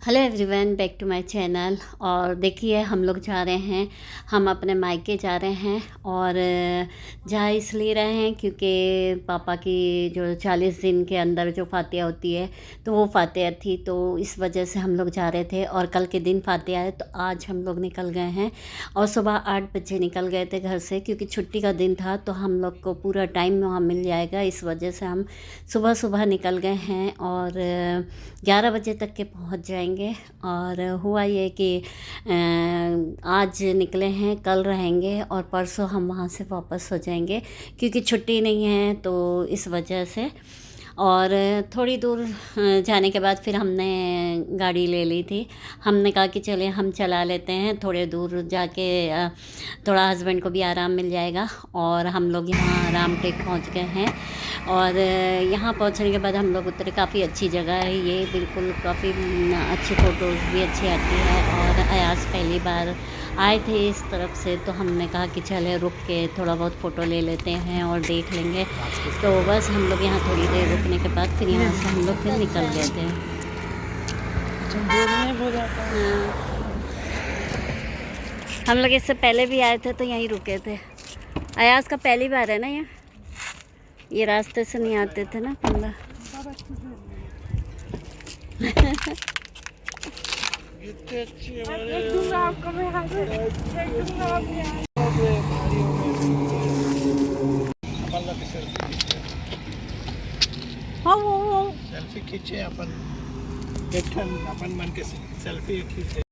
Hello everyone, back to my channel. और देखिए हम लोग जा रहे हैं, हम अपने मायके जा रहे हैं। और जा इसलिए रहे हैं क्योंकि पापा की जो 40 दिन के अंदर जो फातिहा होती है तो वो फातिहा थी, तो इस वजह से हम लोग जा रहे थे। और कल के दिन फातिहा है तो आज हम लोग निकल गए हैं। और सुबह 8 बजे निकल गए थे घर से, क्योंकि छुट्टी का दिन था तो हम लोग को पूरा टाइम वहाँ मिल जाएगा। इस वजह से हम सुबह सुबह निकल गए हैं और 11 बजे तक के पहुँच जाएंगे। और हुआ ये कि आज निकले हैं, कल रहेंगे और परसों हम वहाँ से वापस हो जाएंगे, क्योंकि छुट्टी नहीं है तो इस वजह से। और थोड़ी दूर जाने के बाद फिर हमने गाड़ी ले ली थी। हमने कहा कि चले हम चला लेते हैं, थोड़े दूर जाके थोड़ा हस्बैंड को भी आराम मिल जाएगा। और हम लोग यहाँ रामटेक पहुँच गए हैं। और यहाँ पहुँचने के बाद हम लोग उतरे। काफ़ी अच्छी जगह है ये, बिल्कुल काफ़ी अच्छी फ़ोटोज़ भी अच्छी आती है। और अयाज पहली बार आए थे इस तरफ से, तो हमने कहा कि चले रुक के थोड़ा बहुत फ़ोटो ले लेते हैं और देख लेंगे। तो बस हम लोग यहाँ थोड़ी देर रुकने के बाद फिर यहाँ से हम लोग फिर निकल गए थे। हाँ, हम लोग इससे पहले भी आए थे तो यहीं रुके थे। अयाज का पहली बार है ना ये रास्ते से नहीं आते थे ना पंदा। सेल्फी खींचे अपन, अपन मन के सेल्फी खींचे।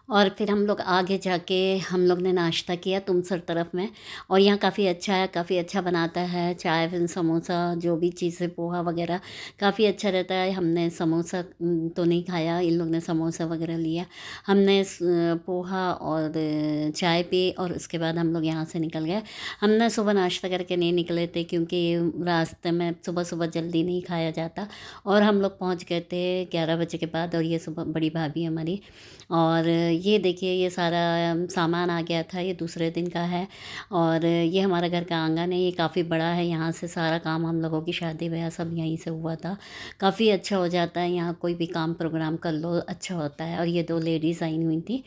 और फिर हम लोग आगे जाके हम लोग ने नाश्ता किया तुमसर तरफ में। और यहाँ काफ़ी अच्छा है, काफ़ी अच्छा बनाता है चाय, फिर समोसा, जो भी चीज़ें, पोहा वगैरह काफ़ी अच्छा रहता है। हमने समोसा तो नहीं खाया, इन लोग ने समोसा वगैरह लिया। हमने पोहा और चाय पी और उसके बाद हम लोग यहाँ से निकल गए। हमने सुबह नाश्ता करके नहीं निकले थे, क्योंकि रास्ते में सुबह सुबह जल्दी नहीं खाया जाता। और हम लोग पहुँच गए थे 11 बजे के बाद। और ये सुबह बड़ी भाभी हमारी। और ये देखिए ये सारा सामान आ गया था, ये दूसरे दिन का है। और ये हमारा घर का आंगन है, ये काफ़ी बड़ा है। यहाँ से सारा काम, हम लोगों की शादी ब्याह सब यहीं से हुआ था। काफ़ी अच्छा हो जाता है यहाँ, कोई भी काम प्रोग्राम कर लो अच्छा होता है। और ये 2 लेडीज़ आई हुई थी,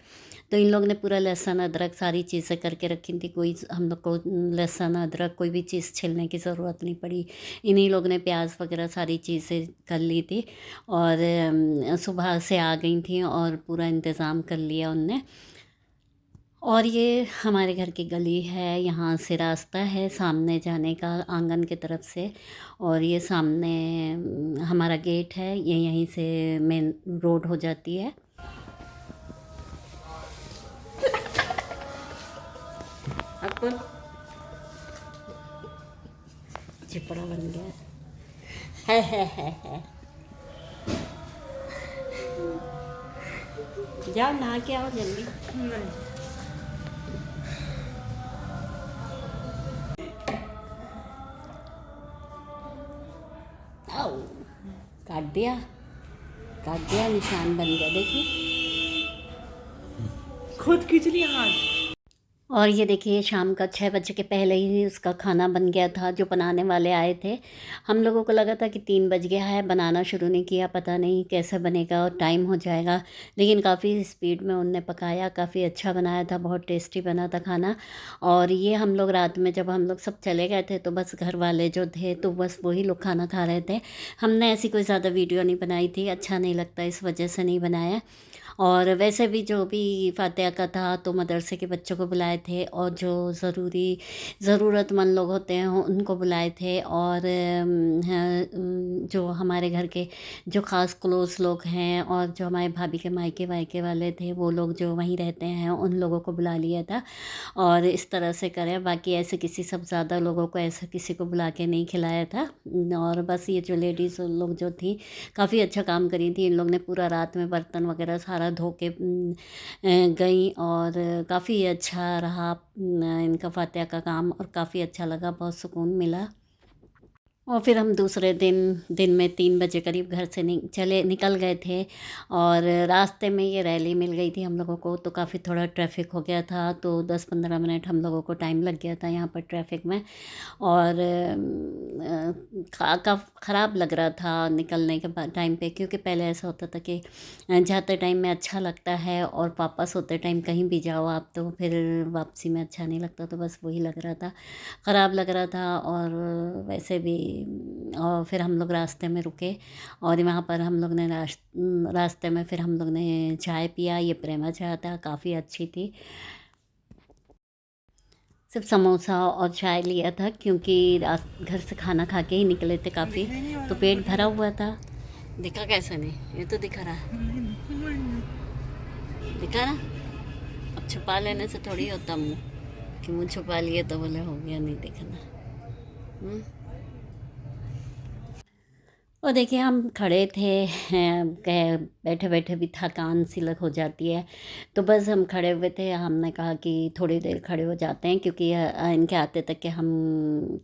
तो इन लोग ने पूरा लहसुन अदरक सारी चीज़ें करके रखी थी। कोई हम लोग को लहसुन अदरक कोई भी चीज़ छीलने की ज़रूरत नहीं पड़ी। इन्हीं लोग ने प्याज वगैरह सारी चीज़ें कर ली थी। और सुबह से आ गई थी और पूरा इंतज़ाम कर लिया उनने। और ये हमारे घर की गली है, यहाँ से रास्ता है सामने जाने का आंगन की तरफ से। और ये सामने हमारा गेट है, ये यहीं से मेन रोड हो जाती है। अपन चिपड़ा बन गया है। जाओ नहा के आओ जल्दी। आओ, काट दिया, काट दिया, निशान बन गया देखिए, खुद खींच लिया हाथ। और ये देखिए शाम का 6 बजे के पहले ही उसका खाना बन गया था। जो बनाने वाले आए थे, हम लोगों को लगा था कि 3 बज गया है, बनाना शुरू नहीं किया, पता नहीं कैसे बनेगा और टाइम हो जाएगा। लेकिन काफ़ी स्पीड में उनने पकाया, काफ़ी अच्छा बनाया था, बहुत टेस्टी बना था खाना। और ये हम लोग रात में जब हम लोग सब चले गए थे तो बस घर वाले जो थे तो बस वही लोग खाना खा रहे थे। हमने ऐसी कोई ज़्यादा वीडियो नहीं बनाई थी, अच्छा नहीं लगता इस वजह से नहीं बनाया। और वैसे भी जो भी फातिहा का था तो मदरसे के बच्चों को बुलाए थे, और जो ज़रूरतमंद लोग होते हैं उनको बुलाए थे। और जो हमारे घर के जो ख़ास क्लोज़ लोग हैं और जो हमारे भाभी के मायके वायके वाले थे, वो लोग जो वहीं रहते हैं, उन लोगों को बुला लिया था। और इस तरह से करें, बाकी ऐसे किसी सब ज़्यादा लोगों को ऐसा किसी को बुला के नहीं खिलाया था। और बस ये जो लेडीज़ लोग जो थी काफ़ी अच्छा काम करी थी। इन लोग ने पूरा रात में बर्तन वगैरह सारा धो के गई। और काफ़ी अच्छा रहा इनका फातिहा का काम, और काफ़ी अच्छा लगा, बहुत सुकून मिला। और फिर हम दूसरे दिन में 3 बजे करीब घर से निकल गए थे। और रास्ते में ये रैली मिल गई थी हम लोगों को, तो काफ़ी थोड़ा ट्रैफिक हो गया था, तो 10-15 मिनट हम लोगों को टाइम लग गया था यहाँ पर ट्रैफिक में। और ख़राब लग रहा था निकलने के बाद टाइम पे, क्योंकि पहले ऐसा होता था कि जाते टाइम में अच्छा लगता है और वापस होते टाइम कहीं भी जाओ आप तो फिर वापसी में अच्छा नहीं लगता, तो बस वही लग रहा था, ख़राब लग रहा था। और वैसे भी और फिर हम लोग रास्ते में रुके और वहाँ पर हम लोग ने रास्ते में फिर हम लोग ने चाय पिया। ये प्रेमा चाय था, काफ़ी अच्छी थी। सिर्फ समोसा और चाय लिया था, क्योंकि घर से खाना खा के ही निकले थे काफ़ी, तो पेट भरा हुआ था। दिखा कैसे नहीं, ये तो दिखा रहा है, दिखा ना। अब छुपा लेने से थोड़ी होता मुँह, कि मुँह छुपा लिए तो बोले हो गया नहीं दिखना। और देखिए हम खड़े थे, कह बैठे बैठे भी थकान सी लग हो जाती है, तो बस हम खड़े हुए थे। हमने कहा कि थोड़ी देर खड़े हो जाते हैं, क्योंकि इनके आते तक के हम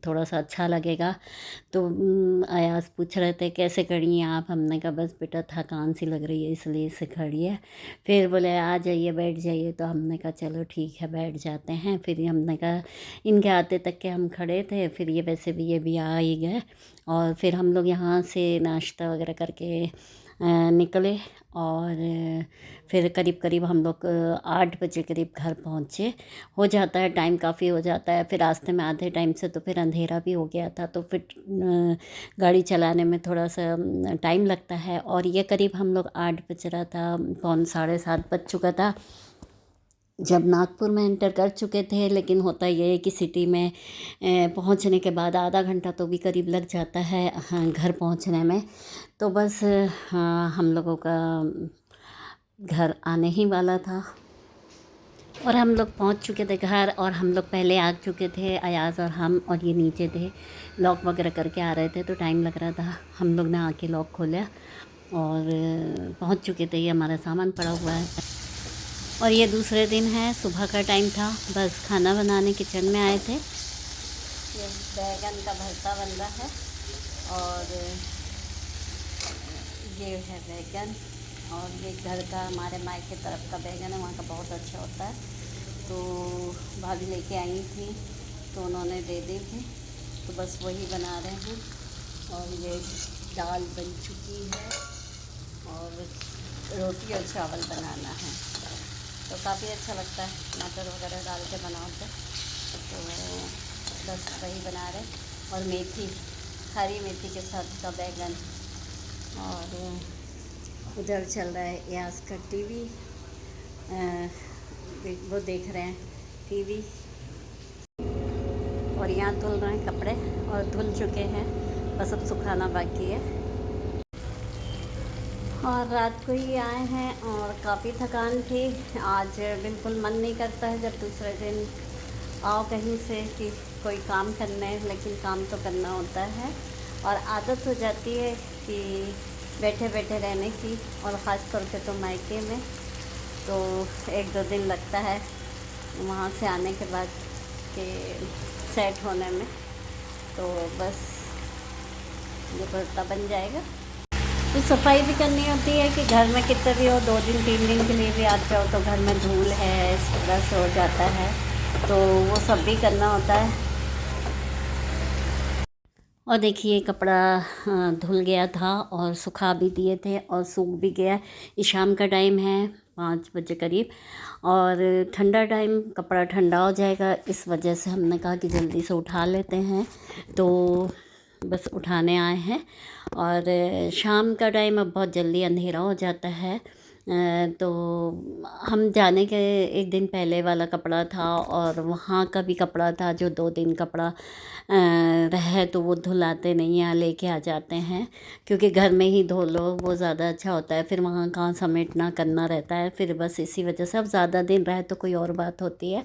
थोड़ा सा अच्छा लगेगा। तो अयाज पूछ रहे थे कैसे खड़ी हैं आप, हमने कहा बस बेटा थकान सी लग रही है इसलिए इसे खड़ी है। फिर बोले आ जाइए बैठ जाइए, तो हमने कहा चलो ठीक है बैठ जाते हैं। फिर हमने कहा इनके आते तक के हम खड़े थे, फिर ये वैसे भी ये भी आ ही गए। और फिर हम लोग यहाँ से नाश्ता वगैरह करके निकले। और फिर करीब करीब हम लोग 8 बजे करीब घर पहुँचे। हो जाता है टाइम, काफ़ी हो जाता है। फिर रास्ते में आधे टाइम से तो फिर अंधेरा भी हो गया था, तो फिर गाड़ी चलाने में थोड़ा सा टाइम लगता है। और ये करीब हम लोग 8 बज रहा था, पौन 7:30 बज चुका था जब नागपुर में एंटर कर चुके थे। लेकिन होता ये है कि सिटी में पहुंचने के बाद आधा घंटा तो भी करीब लग जाता है घर पहुंचने में। तो बस हम लोगों का घर आने ही वाला था और हम लोग पहुंच चुके थे घर। और हम लोग पहले आ चुके थे, अयाज और हम, और ये नीचे थे लॉक वगैरह करके आ रहे थे, तो टाइम लग रहा था। हम लोग ने आके लॉक खोला और पहुंच चुके थे। ये हमारा सामान पड़ा हुआ है। और ये दूसरे दिन है, सुबह का टाइम था, बस खाना बनाने किचन में आए थे। ये बैगन का भरता बन रहा है और ये है बैगन। और ये घर का हमारे मायके तरफ का बैगन है, वहाँ का बहुत अच्छा होता है। तो भाभी लेके आई थी तो उन्होंने दे दी थी, तो बस वही बना रहे हैं। और ये दाल बन चुकी है और रोटी और चावल बनाना है। तो काफ़ी अच्छा लगता है मटर वगैरह डाल के बनाओ तो बस वही बना रहे। और मेथी, हरी मेथी के साथ का बैगन। और उधर चल रहा है यास का टीवी, वो देख रहे हैं टीवी। और यहाँ धुल रहे हैं कपड़े और धुल चुके हैं, बस अब सुखाना बाकी है। और रात को ही आए हैं और काफ़ी थकान थी आज। बिल्कुल मन नहीं करता है जब दूसरे दिन आओ कहीं से कि कोई काम करने, लेकिन काम तो करना होता है। और आदत हो जाती है कि बैठे बैठे रहने की, और ख़ास तौर पे तो मायके में तो 1-2 दिन लगता है वहाँ से आने के बाद के सेट होने में। तो बस ये बर्ता बन जाएगा। तो सफाई भी करनी होती है कि घर में कितने भी हो, 2 दिन 3 दिन के लिए भी आ जाओ तो घर में धूल है, इस तरह से हो जाता है, तो वो सब भी करना होता है। और देखिए कपड़ा धुल गया था और सुखा भी दिए थे और सूख भी गया। ये शाम का टाइम है 5 बजे करीब, और ठंडा टाइम, कपड़ा ठंडा हो जाएगा, इस वजह से हमने कहा कि जल्दी से उठा लेते हैं। तो बस उठाने आए हैं। और शाम का टाइम अब बहुत जल्दी अंधेरा हो जाता है। तो हम जाने के 1 दिन पहले वाला कपड़ा था और वहाँ का भी कपड़ा था जो 2 दिन कपड़ा रहे, तो वो धुलाते नहीं हैं, लेके आ जाते हैं, क्योंकि घर में ही धो लो वो ज़्यादा अच्छा होता है। फिर वहाँ कहाँ समेटना करना रहता है, फिर बस इसी वजह से अब ज़्यादा दिन रहे तो कोई और बात होती है।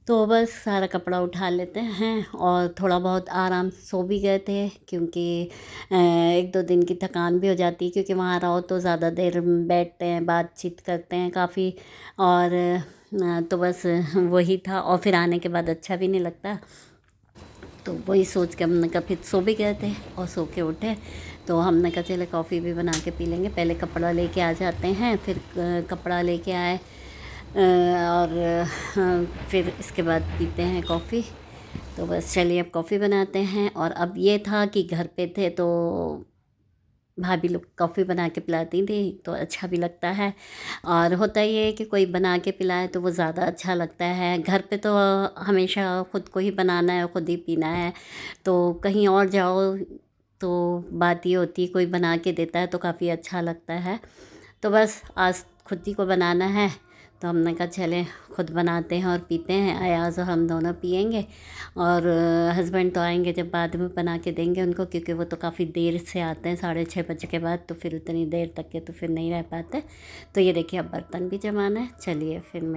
तो बस सारा कपड़ा उठा लेते हैं और थोड़ा बहुत आराम सो भी गए थे, क्योंकि 1-2 दिन की थकान भी हो जाती है, क्योंकि वहाँ रहो तो ज़्यादा देर बैठते हैं, बातचीत करते हैं काफ़ी। और तो बस वही था। और फिर आने के बाद अच्छा भी नहीं लगता, तो वही सोच के हमने कहा, फिर सो भी गए थे और सो के उठे तो हमने कहा चले कॉफ़ी भी बना के पी लेंगे। पहले कपड़ा लेके आ जाते हैं, फिर कपड़ा लेके आए और फिर इसके बाद पीते हैं कॉफ़ी। तो बस चलिए अब कॉफ़ी बनाते हैं। और अब ये था कि घर पे थे तो भाभी लोग कॉफ़ी बना के पिलाती थी तो अच्छा भी लगता है। और होता ये है कि कोई बना के पिलाए तो वो ज़्यादा अच्छा लगता है। घर पे तो हमेशा ख़ुद को ही बनाना है, ख़ुद ही पीना है। तो कहीं और जाओ तो बात ये होती है कोई बना के देता है तो काफ़ी अच्छा लगता है। तो बस आज खुद ही को बनाना है तो हमने कहा चले खुद बनाते हैं और पीते हैं। अयाज़ और हम दोनों पियेंगे और हस्बैंड तो आएंगे जब बाद में बना के देंगे उनको, क्योंकि वो तो काफ़ी देर से आते हैं 6:30 के बाद, तो फिर उतनी देर तक के तो फिर नहीं रह पाते। तो ये देखिए अब बर्तन भी जमाना है। चलिए फिर मिल